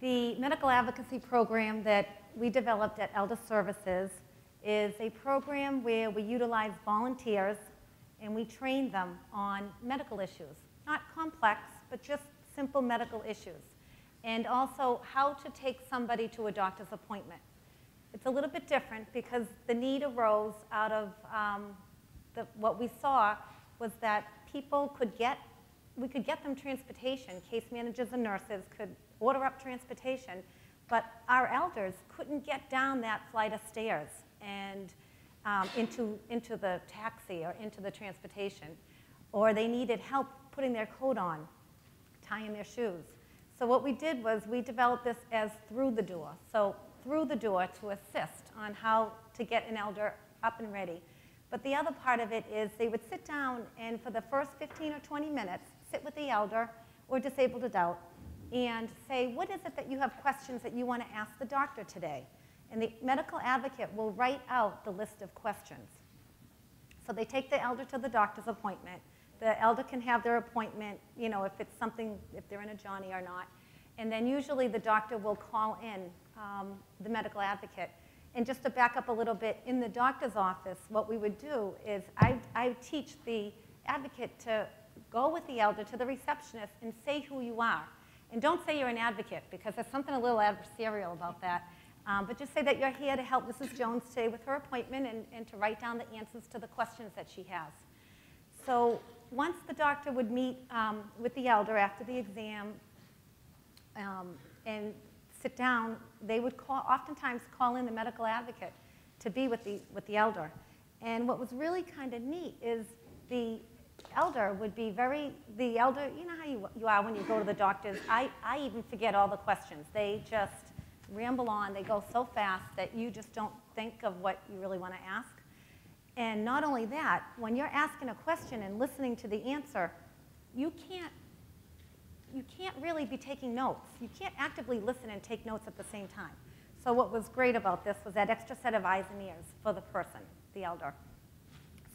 The medical advocacy program that we developed at Elder Services is a program where we utilize volunteers and we train them on medical issues. Not complex, but just simple medical issues. And also how to take somebody to a doctor's appointment. It's a little bit different because the need arose out of what we saw was that people we could get them transportation. Case managers and nurses could order up transportation, but our elders couldn't get down that flight of stairs and into the taxi or into the transportation. Or they needed help putting their coat on, tying their shoes. So what we did was we developed this as through the door. So through the door to assist on how to get an elder up and ready. But the other part of it is they would sit down and for the first 15 or 20 minutes, sit with the elder or disabled adult and say, what is it that you have questions that you want to ask the doctor today? And the medical advocate will write out the list of questions. So they take the elder to the doctor's appointment. The elder can have their appointment, if it's something, if they're in a Johnny or not. And then usually the doctor will call in the medical advocate. And just to back up a little bit, in the doctor's office, what we would do is I teach the advocate to go with the elder to the receptionist and say who you are. And don't say you're an advocate, because there's something a little adversarial about that. But just say that you're here to help Mrs. Jones today with her appointment and to write down the answers to the questions that she has. So once the doctor would meet with the elder after the exam and sit down, they would oftentimes call in the medical advocate to be with the elder. And what was really kind of neat is the elder would be the elder, you know how you are when you go to the doctors. I even forget all the questions. They just ramble on. They go so fast that you just don't think of what you really want to ask. And not only that, when you're asking a question and listening to the answer, you can't really be taking notes. You can't actively listen and take notes at the same time. So what was great about this was that extra set of eyes and ears for the person, the elder.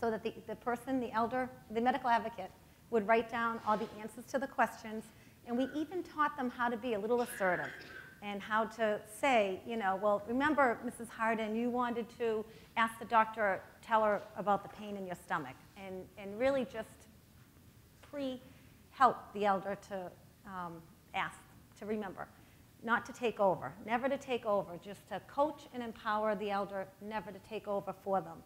So that the person, the elder, the medical advocate, would write down all the answers to the questions, and we even taught them how to be a little assertive and how to say, well, remember, Mrs. Harden, you wanted to ask the doctor, tell her about the pain in your stomach, and really just help the elder to ask, to remember, not to take over, never to take over, just to coach and empower the elder, never to take over for them.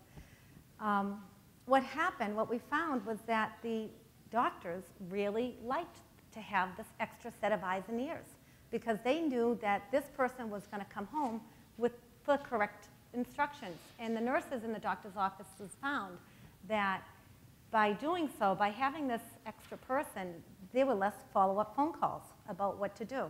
What we found was that the doctors really liked to have this extra set of eyes and ears because they knew that this person was going to come home with the correct instructions. And the nurses in the doctor's offices found that by doing so, by having this extra person, there were less follow-up phone calls about what to do.